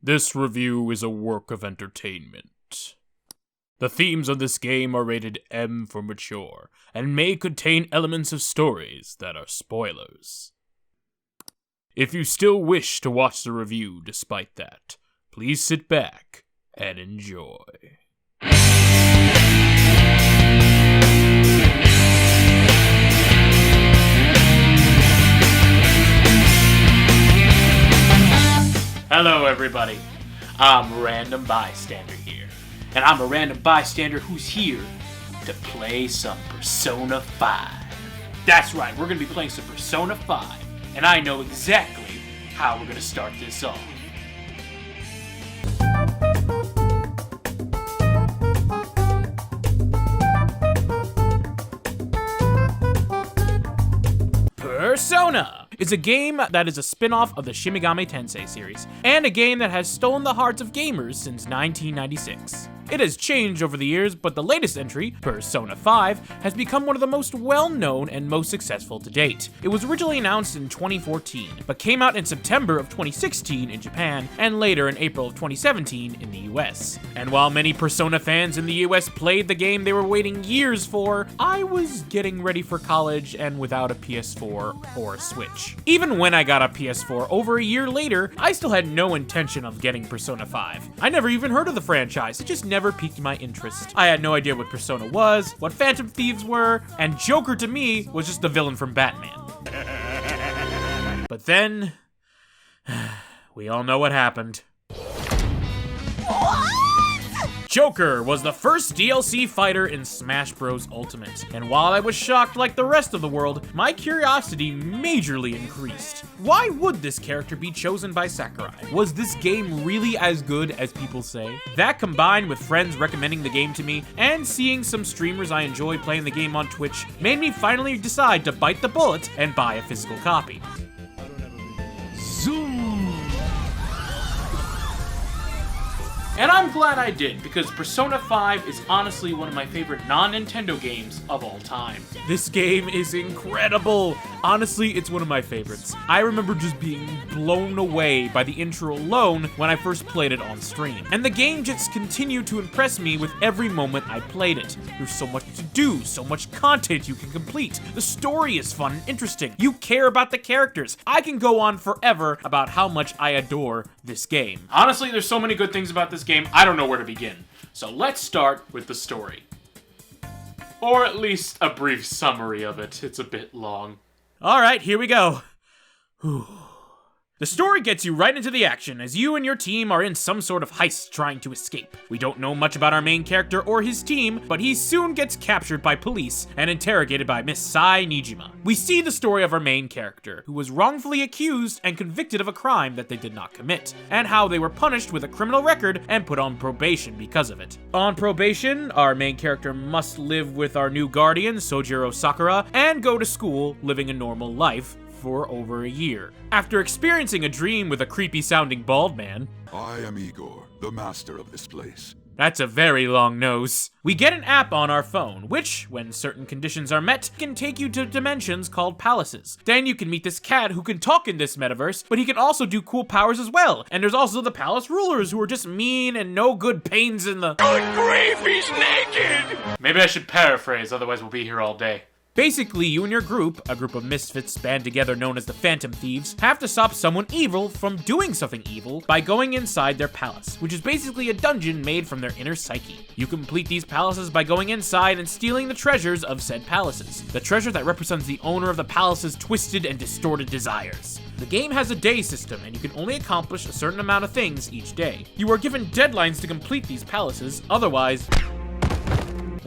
This review is a work of entertainment. The themes of this game are rated M for mature, and may contain elements of stories that are spoilers. If you still wish to watch the review despite that, please sit back and enjoy. Hello everybody, I'm Random Bystander here, and I'm a random bystander who's here to play some Persona 5. That's right, we're going to be playing some Persona 5, and I know exactly how we're going to start this off. Persona is a game that is a spin-off of the Shin Megami Tensei series, and a game that has stolen the hearts of gamers since 1996. It has changed over the years, but the latest entry, Persona 5, has become one of the most well-known and most successful to date. It was originally announced in 2014, but came out in September of 2016 in Japan, and later in April of 2017 in the US. And while many Persona fans in the US played the game they were waiting years for, I was getting ready for college and without a PS4 or a Switch. Even when I got a PS4 over a year later, I still had no intention of getting Persona 5. I never even heard of the franchise, it just never piqued my interest. I had no idea what Persona was, what Phantom Thieves were, and Joker to me was just the villain from Batman. But then, we all know what happened. Joker was the first DLC fighter in Smash Bros. Ultimate, and while I was shocked like the rest of the world, my curiosity majorly increased. Why would this character be chosen by Sakurai? Was this game really as good as people say? That combined with friends recommending the game to me, and seeing some streamers I enjoy playing the game on Twitch, made me finally decide to bite the bullet and buy a physical copy. Zoom! And I'm glad I did, because Persona 5 is honestly one of my favorite non-Nintendo games of all time. This game is incredible! Honestly, it's one of my favorites. I remember just being blown away by the intro alone when I first played it on stream. And the game just continued to impress me with every moment I played it. There's so much to do, so much content you can complete. The story is fun and interesting. You care about the characters. I can go on forever about how much I adore this game. Honestly, there's so many good things about this game, I don't know where to begin. So let's start with the story. Or at least a brief summary of it. It's a bit long. Alright, here we go. Whew. The story gets you right into the action as you and your team are in some sort of heist trying to escape. We don't know much about our main character or his team, but he soon gets captured by police and interrogated by Miss Sai Nijima. We see the story of our main character, who was wrongfully accused and convicted of a crime that they did not commit, and how they were punished with a criminal record and put on probation because of it. On probation, our main character must live with our new guardian, Sojiro Sakura, and go to school, living a normal life, for over a year. After experiencing a dream with a creepy-sounding bald man, I am Igor, the master of this place. That's a very long nose. We get an app on our phone, which, when certain conditions are met, can take you to dimensions called palaces. Then you can meet this cat who can talk in this metaverse, but he can also do cool powers as well. And there's also the palace rulers who are just mean and no good pains in the— Good grief, he's naked! Maybe I should paraphrase, otherwise we'll be here all day. Basically, you and your group, a group of misfits band together known as the Phantom Thieves, have to stop someone evil from doing something evil by going inside their palace, which is basically a dungeon made from their inner psyche. You complete these palaces by going inside and stealing the treasures of said palaces, the treasure that represents the owner of the palace's twisted and distorted desires. The game has a day system, and you can only accomplish a certain amount of things each day. You are given deadlines to complete these palaces, otherwise—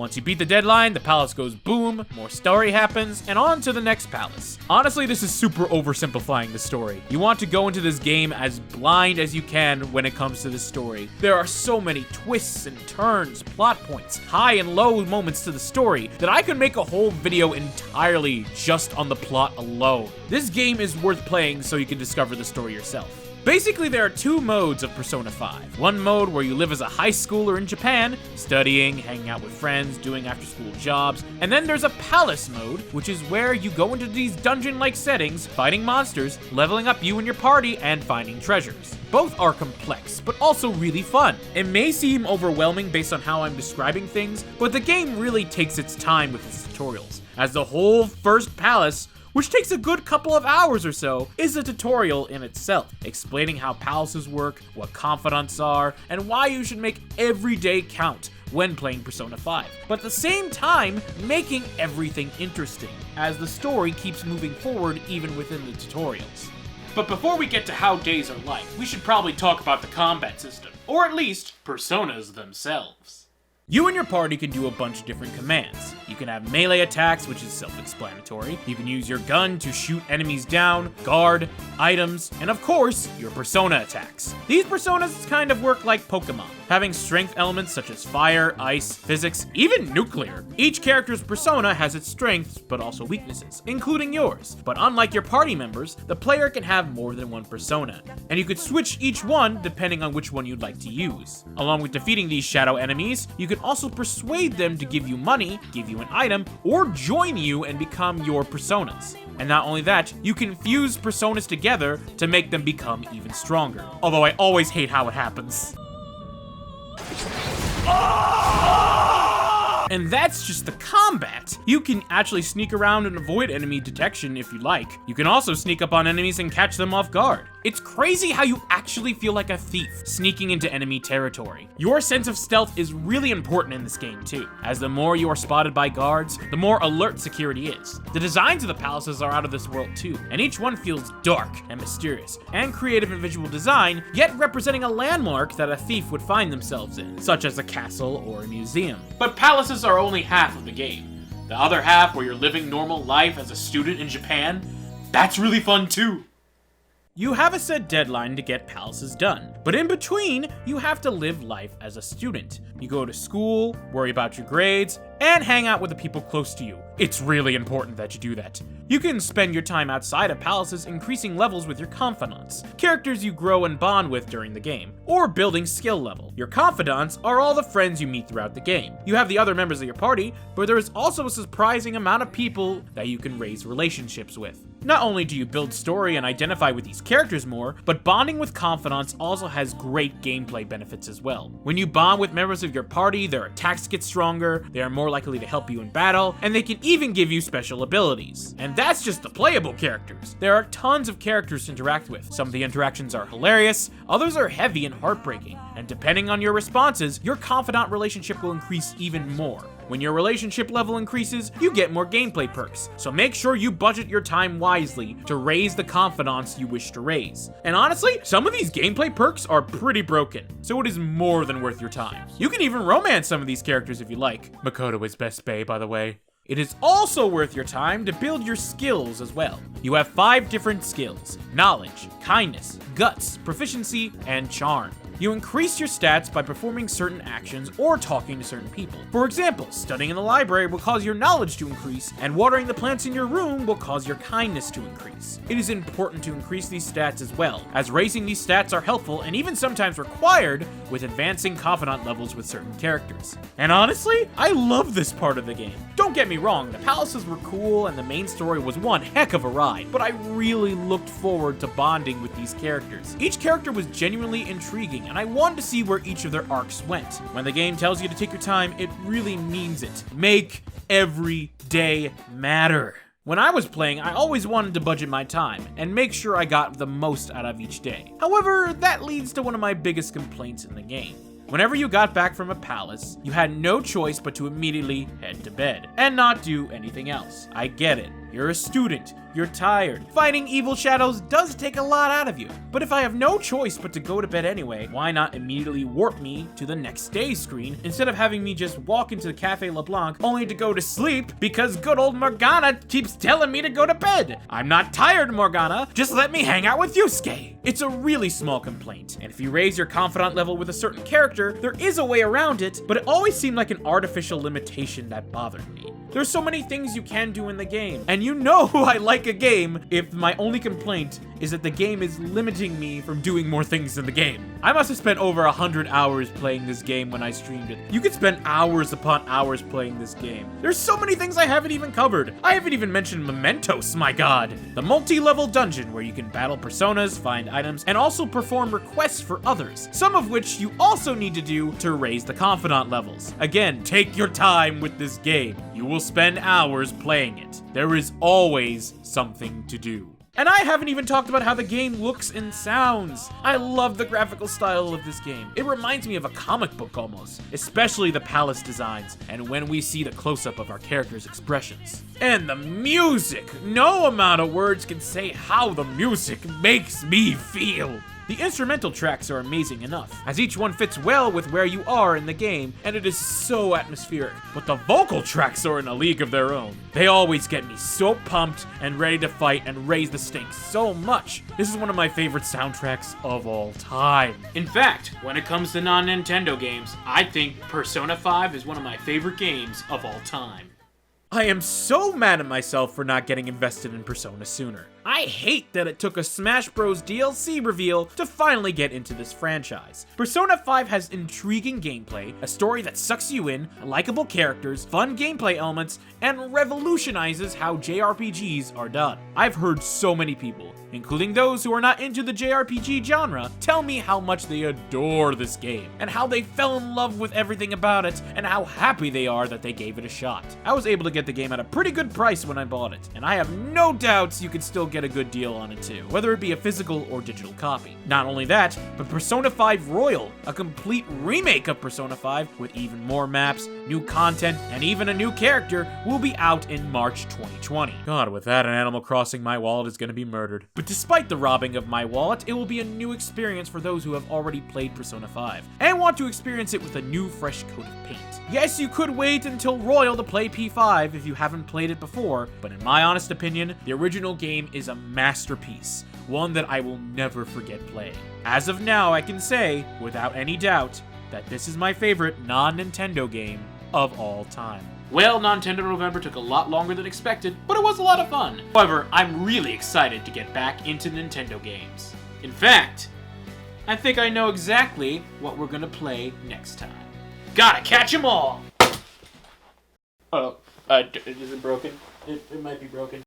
once you beat the deadline, the palace goes boom, more story happens, and on to the next palace. Honestly, this is super oversimplifying the story. You want to go into this game as blind as you can when it comes to the story. There are so many twists and turns, plot points, high and low moments to the story that I could make a whole video entirely just on the plot alone. This game is worth playing so you can discover the story yourself. Basically, there are two modes of Persona 5. One mode where you live as a high schooler in Japan, studying, hanging out with friends, doing after-school jobs. And then there's a palace mode, which is where you go into these dungeon-like settings, fighting monsters, leveling up you and your party, and finding treasures. Both are complex, but also really fun. It may seem overwhelming based on how I'm describing things, but the game really takes its time with its tutorials, as the whole first palace, which takes a good couple of hours or so, is a tutorial in itself, explaining how palaces work, what confidants are, and why you should make every day count when playing Persona 5, but at the same time, making everything interesting, as the story keeps moving forward even within the tutorials. But before we get to how days are like, we should probably talk about the combat system, or at least, personas themselves. You and your party can do a bunch of different commands. You can have melee attacks, which is self-explanatory. You can use your gun to shoot enemies down, guard, items, and of course, your persona attacks. These personas kind of work like Pokemon, having strength elements such as fire, ice, physics, even nuclear. Each character's persona has its strengths, but also weaknesses, including yours. But unlike your party members, the player can have more than one persona, and you could switch each one depending on which one you'd like to use. Along with defeating these shadow enemies, you can also persuade them to give you money, give you an item, or join you and become your personas. And not only that, you can fuse personas together to make them become even stronger. Although I always hate how it happens. And that's just the combat. You can actually sneak around and avoid enemy detection if you like. You can also sneak up on enemies and catch them off guard. It's crazy how you actually feel like a thief sneaking into enemy territory. Your sense of stealth is really important in this game too, as the more you are spotted by guards, the more alert security is. The designs of the palaces are out of this world too, and each one feels dark and mysterious, and creative in visual design, yet representing a landmark that a thief would find themselves in, such as a castle or a museum. But palaces are only half of the game. The other half, where you're living normal life as a student in Japan, that's really fun too. You have a set deadline to get palaces done, but in between, you have to live life as a student. You go to school, worry about your grades, and hang out with the people close to you. It's really important that you do that. You can spend your time outside of palaces increasing levels with your confidants, characters you grow and bond with during the game, or building skill level. Your confidants are all the friends you meet throughout the game. You have the other members of your party, but there is also a surprising amount of people that you can raise relationships with. Not only do you build story and identify with these characters more, but bonding with confidants also has great gameplay benefits as well. When you bond with members of your party, their attacks get stronger, they are more likely to help you in battle, and they can even give you special abilities. And that's just the playable characters. There are tons of characters to interact with. Some of the interactions are hilarious, others are heavy and heartbreaking, and depending on your responses, your confidant relationship will increase even more. When your relationship level increases, you get more gameplay perks, so make sure you budget your time wisely to raise the confidants you wish to raise. And honestly, some of these gameplay perks are pretty broken, so it is more than worth your time. You can even romance some of these characters if you like. Makoto is best bae, by the way. It is also worth your time to build your skills as well. You have 5 different skills: knowledge, kindness, guts, proficiency, and charm. You increase your stats by performing certain actions or talking to certain people. For example, studying in the library will cause your knowledge to increase, and watering the plants in your room will cause your kindness to increase. It is important to increase these stats as well, as raising these stats are helpful and even sometimes required with advancing confidant levels with certain characters. And honestly, I love this part of the game. Don't get me wrong, the palaces were cool and the main story was one heck of a ride, but I really looked forward to bonding with these characters. Each character was genuinely intriguing, and I wanted to see where each of their arcs went. When the game tells you to take your time, it really means it. Make every day matter. When I was playing, I always wanted to budget my time and make sure I got the most out of each day. However, that leads to one of my biggest complaints in the game. Whenever you got back from a palace, you had no choice but to immediately head to bed and not do anything else. I get it. You're a student. You're tired. Fighting evil shadows does take a lot out of you. But if I have no choice but to go to bed anyway, why not immediately warp me to the next day's screen instead of having me just walk into the Cafe LeBlanc only to go to sleep because good old Morgana keeps telling me to go to bed? I'm not tired, Morgana. Just let me hang out with Yusuke. It's a really small complaint, and if you raise your confidant level with a certain character, there is a way around it, but it always seemed like an artificial limitation that bothered me. There's so many things you can do in the game, and you know I like a game if my only complaint is that the game is limiting me from doing more things in the game. I must have spent over 100 hours playing this game when I streamed it. You could spend hours upon hours playing this game. There's so many things I haven't even covered. I haven't even mentioned Mementos, my god. The multi-level dungeon where you can battle personas, find items, and also perform requests for others, some of which you also need to do to raise the confidant levels. Again, take your time with this game. You will spend hours playing it. There is always something to do. And I haven't even talked about how the game looks and sounds. I love the graphical style of this game. It reminds me of a comic book almost, especially the palace designs, and when we see the close-up of our characters' expressions. And the music! No amount of words can say how the music makes me feel. The instrumental tracks are amazing enough, as each one fits well with where you are in the game, and it is so atmospheric. But the vocal tracks are in a league of their own. They always get me so pumped and ready to fight and raise the stakes so much. This is one of my favorite soundtracks of all time. In fact, when it comes to non-Nintendo games, I think Persona 5 is one of my favorite games of all time. I am so mad at myself for not getting invested in Persona sooner. I hate that it took a Smash Bros. DLC reveal to finally get into this franchise. Persona 5 has intriguing gameplay, a story that sucks you in, likable characters, fun gameplay elements, and revolutionizes how JRPGs are done. I've heard so many people, including those who are not into the JRPG genre, tell me how much they adore this game, and how they fell in love with everything about it, and how happy they are that they gave it a shot. I was able to get the game at a pretty good price when I bought it, and I have no doubts you could still get a good deal on it too, whether it be a physical or digital copy. Not only that, but Persona 5 Royal, a complete remake of Persona 5 with even more maps, new content, and even a new character, will be out in March 2020. God, with that and Animal Crossing, my wallet is gonna be murdered. But despite the robbing of my wallet, it will be a new experience for those who have already played Persona 5 and want to experience it with a new fresh coat of paint. Yes, you could wait until Royal to play P5 if you haven't played it before, but in my honest opinion, the original game is a masterpiece, one that I will never forget playing. As of now, I can say, without any doubt, that this is my favorite non-Nintendo game of all time. Well, Nintendo November took a lot longer than expected, but it was a lot of fun. However, I'm really excited to get back into Nintendo games. In fact, I think I know exactly what we're gonna play next time. Gotta catch 'em all! Oh, is it broken? It might be broken.